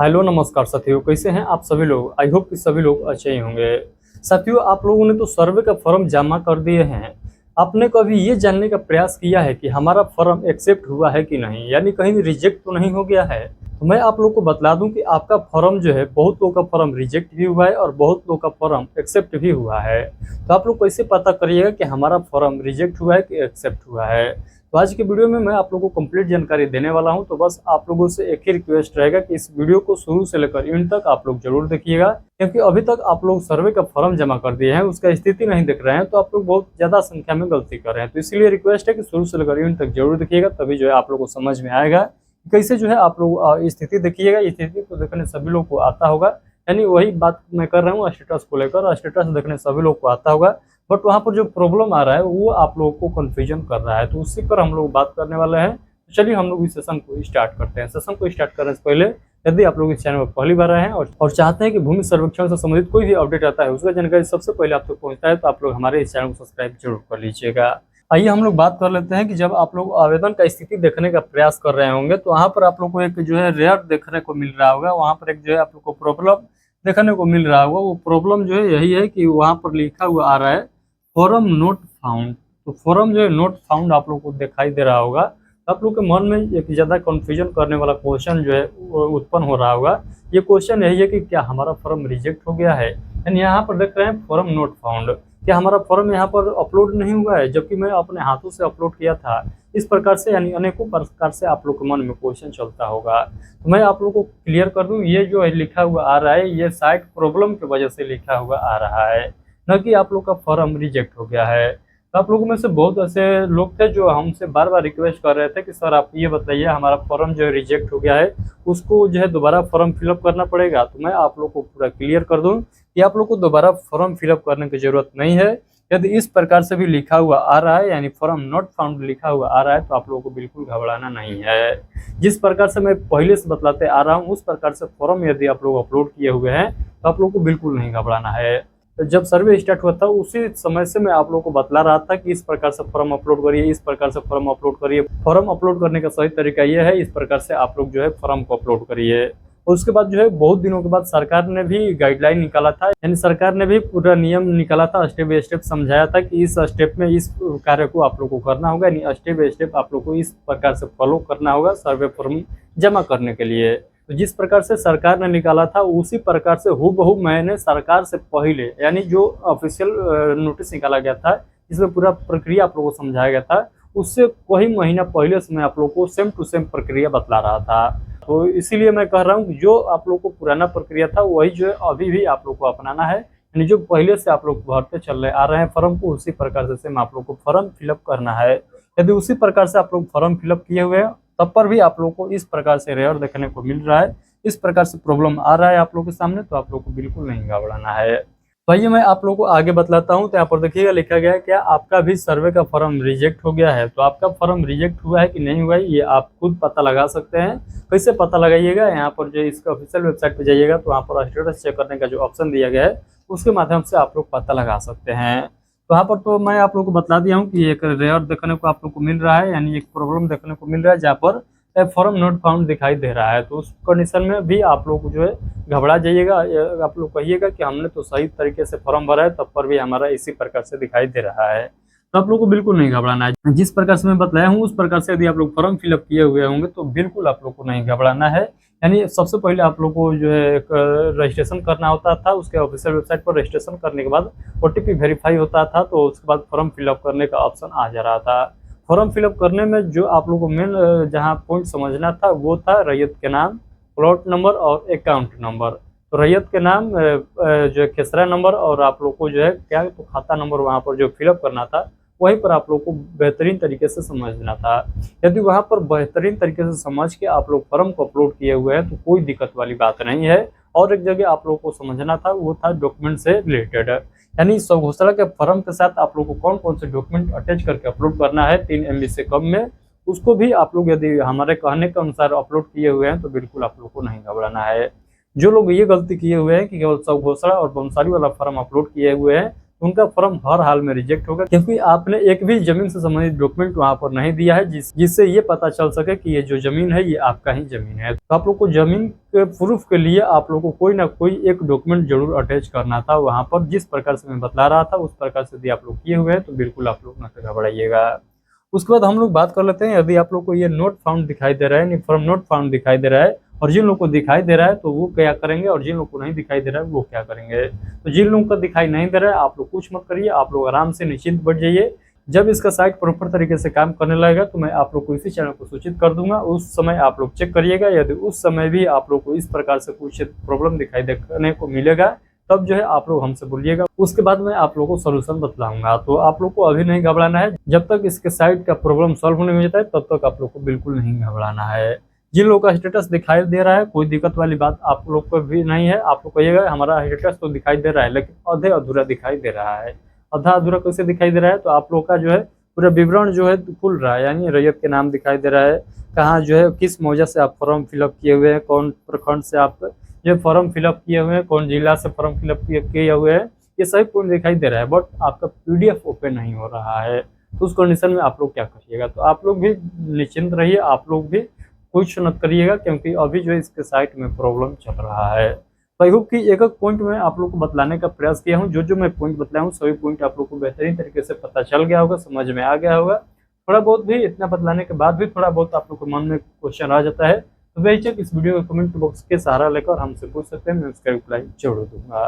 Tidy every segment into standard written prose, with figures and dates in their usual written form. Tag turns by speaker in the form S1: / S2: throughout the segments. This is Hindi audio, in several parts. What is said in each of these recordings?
S1: हेलो नमस्कार साथियों, कैसे हैं आप सभी लोग। आई होप कि सभी लोग अच्छे ही होंगे। साथियों, आप लोगों ने तो सर्वे का फॉर्म जमा कर दिए हैं। आपने कभी ये जानने का प्रयास किया है कि हमारा फॉर्म एक्सेप्ट हुआ है कि नहीं, यानी कहीं रिजेक्ट तो नहीं हो गया है। तो मैं आप लोग को बतला दूं कि आपका फॉर्म जो है, बहुत लोगों का फॉर्म रिजेक्ट भी हुआ है और बहुत लोगों का फॉर्म एक्सेप्ट भी हुआ है। तो आप लोग कैसे पता करिएगा कि हमारा फॉर्म रिजेक्ट हुआ है कि एक्सेप्ट हुआ है। तो आज की वीडियो में मैं आप लोगों को कंप्लीट जानकारी देने वाला हूं। तो बस आप लोगों से एक ही रिक्वेस्ट रहेगा कि इस वीडियो को शुरू से लेकर एंड तक आप लोग जरूर देखिएगा, क्योंकि अभी तक आप लोग सर्वे का फॉर्म जमा कर दिए हैं, उसका स्थिति नहीं देख रहे हैं, तो आप लोग बहुत ज्यादा संख्या में गलती कर रहे हैं। तो इसलिए रिक्वेस्ट है कि शुरू से लेकर एंड तक जरूर देखिएगा, तभी जो है आप लोग को समझ में आएगा कि कैसे जो है आप लोग स्थिति देखिएगा। स्थिति को देखने सभी लोग को आता होगा, यानी वही बात मैं कर रहा हूँ स्टेटस को लेकर। स्टेटस देखने सभी लोग को आता होगा, बट वहाँ पर जो प्रॉब्लम आ रहा है वो आप लोगों को कंफ्यूजन कर रहा है। तो उसी पर हम लोग बात करने वाले हैं। तो चलिए हम लोग इस सेशन को स्टार्ट करते हैं। सेशन को स्टार्ट करने से पहले यदि आप लोग इस चैनल पर पहली बार आए हैं और चाहते हैं कि भूमि सर्वेक्षण से संबंधित कोई भी अपडेट आता है उसका जानकारी सबसे पहले आप तक पहुंचता है, तो आप लोग हमारे इस चैनल को सब्सक्राइब जरूर कर लीजिएगा। आइए हम लोग बात कर लेते हैं कि जब आप लोग आवेदन का स्थिति देखने का प्रयास कर रहे होंगे तो वहाँ पर आप लोग को एक जो है रेयर देखने को मिल रहा होगा। वहाँ पर एक जो है आप लोग को प्रॉब्लम देखने को मिल रहा होगा। वो प्रॉब्लम जो है यही है कि वहाँ पर लिखा हुआ आ रहा है फॉरम नोट फाउंड। तो फॉरम जो है नोट फाउंड आप लोग को दिखाई दे रहा होगा। तो आप लोग के मन में एक ज़्यादा कन्फ्यूजन करने वाला क्वेश्चन जो है वो उत्पन्न हो रहा होगा। ये क्वेश्चन यही है कि क्या हमारा फॉर्म रिजेक्ट हो गया है। यानी यहाँ पर देख रहे हैं फॉर्म नोट फाउंड, क्या हमारा फॉर्म यहाँ पर अपलोड नहीं हुआ है, जबकि मैं अपने हाथों से अपलोड किया था। इस प्रकार से यानी अनेकों प्रकार से आप लोग के मन में क्वेश्चन चलता होगा। तो मैं आप लोग को क्लियर कर दूं, ये जो है लिखा हुआ आ रहा है ये साइट प्रॉब्लम की वजह से लिखा हुआ आ रहा है, न कि आप लोग का फॉर्म रिजेक्ट हो गया है। तो आप लोगों में से बहुत ऐसे लोग थे जो हमसे बार बार रिक्वेस्ट कर रहे थे कि सर आप ये बताइए हमारा फॉर्म जो है रिजेक्ट हो गया है, उसको जो है दोबारा फॉर्म फिलअप करना पड़ेगा। तो मैं आप लोग को पूरा क्लियर कर दूं कि आप लोग को दोबारा फॉर्म फिलअप करने की जरूरत नहीं है। यदि इस प्रकार से भी लिखा हुआ आ रहा है यानी फॉर्म नॉट फाउंड लिखा हुआ आ रहा है तो आप लोगों को बिल्कुल घबराना नहीं है। जिस प्रकार से मैं पहले से बतलाते आ रहा हूँ उस प्रकार से फॉर्म यदि आप लोग अपलोड किए हुए हैं तो आप लोग को बिल्कुल नहीं घबराना है। तो जब सर्वे स्टार्ट हुआ था उसी समय से मैं आप लोगों को बतला रहा था कि इस प्रकार से फॉर्म अपलोड करिए, इस प्रकार से फॉर्म अपलोड करिए। फॉर्म अपलोड करने का सही तरीका यह है, इस प्रकार से आप लोग जो है फॉर्म को अपलोड करिए। उसके बाद जो है बहुत दिनों के बाद सरकार ने भी गाइडलाइन निकाला था, यानी सरकार ने भी पूरा नियम निकाला था, स्टेप बाय स्टेप समझाया था कि इस स्टेप में इस कार्य को आप लोग को करना होगा, यानी स्टेप बाय स्टेप आप लोग को इस प्रकार से फॉलो करना होगा सर्वे फॉर्म जमा करने के लिए। तो जिस प्रकार से सरकार ने निकाला था उसी प्रकार से हूबहू मैंने सरकार से पहले यानी जो ऑफिशियल नोटिस निकाला गया था जिसमें पूरा प्रक्रिया आप लोगों को समझाया गया था, उससे कोई महीना पहले से मैं आप लोग को सेम टू सेम प्रक्रिया बतला रहा था। तो इसीलिए मैं कह रहा हूँ कि जो आप लोग को पुराना प्रक्रिया था वही जो है अभी भी आप लोग को अपनाना है, यानी जो पहले से आप लोग भरते चल रहे आ रहे हैं फॉर्म को उसी प्रकार से सेम आप लोग को फॉर्म फिलअप करना है। यदि उसी प्रकार से आप लोग फॉर्म फिलअप किए हुए हैं तब पर भी आप लोग को इस प्रकार से रेयर देखने को मिल रहा है, इस प्रकार से प्रॉब्लम आ रहा है आप लोग के सामने, तो आप लोग को बिल्कुल नहीं घबराना है। तो आइए मैं आप लोगों को आगे बतलाता हूं। तो यहाँ पर देखिएगा लिखा गया है क्या आपका भी सर्वे का फॉर्म रिजेक्ट हो गया है। तो आपका फॉर्म रिजेक्ट हुआ है कि नहीं हुआ है ये आप खुद पता लगा सकते हैं। कैसे पता लगाइएगा, यहाँ पर जो इसका ऑफिशियल वेबसाइट पर जाइएगा तो वहाँ पर स्टेटस चेक करने का जो ऑप्शन दिया गया है उसके माध्यम से आप लोग पता लगा सकते हैं। तो यहाँ पर तो मैं आप लोग को बता दिया हूँ कि एक रेयर देखने को आप लोग को मिल रहा है, यानी एक प्रॉब्लम देखने को मिल रहा है जहाँ पर फॉर्म नॉट फाउंड दिखाई दे रहा है। तो उस कंडीशन में भी आप लोग जो है घबरा जाइएगा, आप लोग कहिएगा कि हमने तो सही तरीके से फॉर्म भरा है तब पर भी हमारा इसी प्रकार से दिखाई दे रहा है। तो आप लोग को बिल्कुल नहीं घबराना है। जिस प्रकार से मैं बतलाया हूँ उस प्रकार से यदि आप लोग फॉर्म फिलअप किए हुए होंगे तो बिल्कुल आप लोग को नहीं घबराना है। यानी सबसे पहले आप लोग को जो है एक रजिस्ट्रेशन करना होता था, उसके ऑफिशियल वेबसाइट पर रजिस्ट्रेशन करने के बाद OTP वेरीफाई होता था, तो उसके बाद फॉर्म फिलअप करने का ऑप्शन आ जा रहा था। फॉर्म फिलअप करने में जो आप लोगों को मेन जहां पॉइंट समझना था वो था रैयत के नाम, प्लॉट नंबर और अकाउंट नंबर। तो रैयत के नाम जो है खेसरा नंबर और आप लोग को जो है क्या तो खाता नंबर वहां पर जो फिलअप करना था वहीं पर आप लोग को बेहतरीन तरीके से समझना था। यदि वहां पर बेहतरीन तरीके से समझ के आप लोग फॉर्म को अपलोड किए हुए हैं तो कोई दिक्कत वाली बात नहीं है। और एक जगह आप लोग को समझना था वो था डॉक्यूमेंट से रिलेटेड, यानी स्वघोषणा के फॉर्म के साथ आप लोग को कौन कौन से डॉक्यूमेंट अटैच करके अपलोड करना है 3 MB से कम में, उसको भी आप लोग यदि हमारे कहने के अनुसार अपलोड किए हुए हैं तो बिल्कुल आप लोग को नहीं घबराना है। जो लोग ये गलती किए हुए हैं कि केवल स्वघोषणा और वंशावली वाला फॉर्म अपलोड किए हुए हैं उनका फॉर्म हर हाल में रिजेक्ट होगा, क्योंकि आपने एक भी जमीन से संबंधित डॉक्यूमेंट वहाँ पर नहीं दिया है जिससे ये पता चल सके कि ये जो जमीन है ये आपका ही जमीन है। तो आप लोग को जमीन के प्रूफ के लिए आप लोग को कोई ना कोई एक डॉक्यूमेंट जरूर अटैच करना था वहाँ पर। जिस प्रकार से मैं बतला रहा था उस प्रकार से यदि आप लोग किए हुए हैं तो बिल्कुल आप लोग न घबराइएगा। उसके बाद हम लोग बात कर लेते हैं, यदि आप लोग को ये नोट फाउंड दिखाई दे रहा है, फॉर्म नोट फाउंड दिखाई दे रहा है, और जिन लोगों को दिखाई दे रहा है तो वो क्या करेंगे, और जिन लोगों को नहीं दिखाई दे रहा है वो क्या करेंगे। तो जिन लोगों को दिखाई नहीं दे रहा है आप लोग कुछ मत करिए, आप लोग आराम से निश्चिंत बैठ जाइए। जब इसका साइट प्रॉपर तरीके से काम करने लगेगा तो मैं आप लोग को इसी चैनल को सूचित कर दूंगा, उस समय आप लोग चेक करिएगा। यदि उस समय भी आप लोग को इस प्रकार से कुछ प्रॉब्लम दिखाई देने को मिलेगा तब जो है आप लोग हमसे बोलिएगा, उसके बाद मैं आप लोगों को सोल्यूशन बतलाऊंगा। तो आप लोग को अभी नहीं घबराना है, जब तक इसके साइट का प्रॉब्लम सॉल्व होने में जाता है तब तक आप लोग को बिल्कुल नहीं घबराना है। जिन लोगों का स्टेटस दिखाई दे रहा है कोई दिक्कत वाली बात आप लोग को भी नहीं है, आप लोग कहिएगा हमारा स्टेटस तो दिखाई दे रहा है लेकिन आधे अधूरा दिखाई दे रहा है। आधा अधूरा कैसे दिखाई दे रहा है, तो आप लोग का जो है पूरा विवरण जो है खुल रहा है, यानी रैयत के नाम दिखाई दे रहा है, कहाँ जो है किस मौजा से आप फॉर्म फिलअप किए हुए हैं, कौन प्रखंड से आप जो फॉर्म फिलअप किए हुए हैं, कौन जिला से फॉर्म फिलअप किए हुए हैं, ये सभी पॉइंट दिखाई दे रहा है, बट आपका पीडीएफ ओपन नहीं हो रहा है। तो उस कंडीशन में आप लोग क्या करिएगा, तो आप लोग भी निश्चिंत रहिए, आप लोग भी कुछ मत करिएगा, क्योंकि अभी जो इसके साइट में प्रॉब्लम चल रहा है। तो आई होप कि एक एक पॉइंट में आप लोग को बतलाने का प्रयास किया हूँ, जो मैं पॉइंट बतलाया हूँ सभी पॉइंट आप लोग को बेहतरीन तरीके से पता चल गया होगा, समझ में आ गया होगा। थोड़ा बहुत भी इतना बतलाने के बाद भी थोड़ा बहुत आप लोग के मन में क्वेश्चन आ जाता है तो बेशक इस वीडियो के कमेंट बॉक्स के सहारा लेकर हमसे पूछ सकते हैं, मैं उसका रिप्लाई जरूर दूंगा।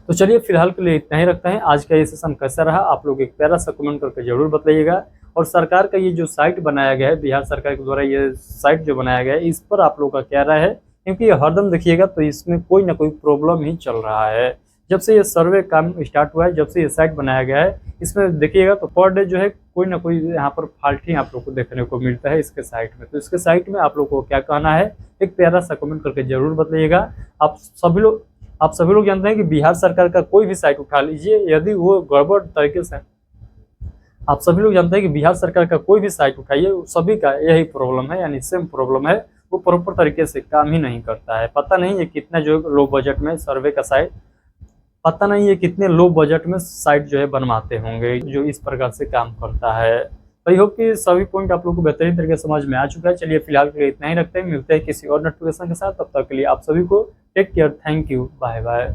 S1: तो चलिए फिलहाल के लिए इतना ही रखते हैं। आज का ये सेशन कैसा रहा आप लोग एक प्यारा सा कमेंट करके जरूर बताइएगा। और सरकार का ये जो साइट बनाया गया है, बिहार सरकार के द्वारा ये साइट जो बनाया गया है, इस पर आप लोग का क्या राय है, क्योंकि हरदम देखिएगा तो इसमें कोई ना कोई प्रॉब्लम ही चल रहा है। जब से ये सर्वे काम स्टार्ट हुआ है, जब से ये साइट बनाया गया है, इसमें देखिएगा तो पर डे जो है कोई ना कोई यहाँ पर फॉल्ट ही आप लोग को देखने को मिलता है इसके साइट में। तो इसके साइट में आप लोग को क्या कहना है, एक प्यारा सा कमेंट करके जरूर बताइएगा। आप सभी लोग जानते हैं कि बिहार सरकार का कोई भी साइट उठा लीजिए, यदि वो गड़बड़ तरीके से, आप सभी लोग जानते हैं कि बिहार सरकार का कोई भी साइट उठाइए सभी का यही प्रॉब्लम है, यानी सेम प्रॉब्लम है, वो प्रॉपर तरीके से काम ही नहीं करता है। पता नहीं है कितना जो लो बजट में सर्वे का साइट, पता नहीं है कितने लो बजट में साइट जो है बनवाते होंगे जो इस प्रकार से काम करता है। आई होप कि सभी पॉइंट आप लोग को बेहतरीन तरीके से समझ में आ चुका है। चलिए फिलहाल के लिए इतना ही रखते हैं, मिलते हैं किसी और नोटिफिकेशन के साथ, तब तक के लिए आप सभी को take care, thank you, bye bye.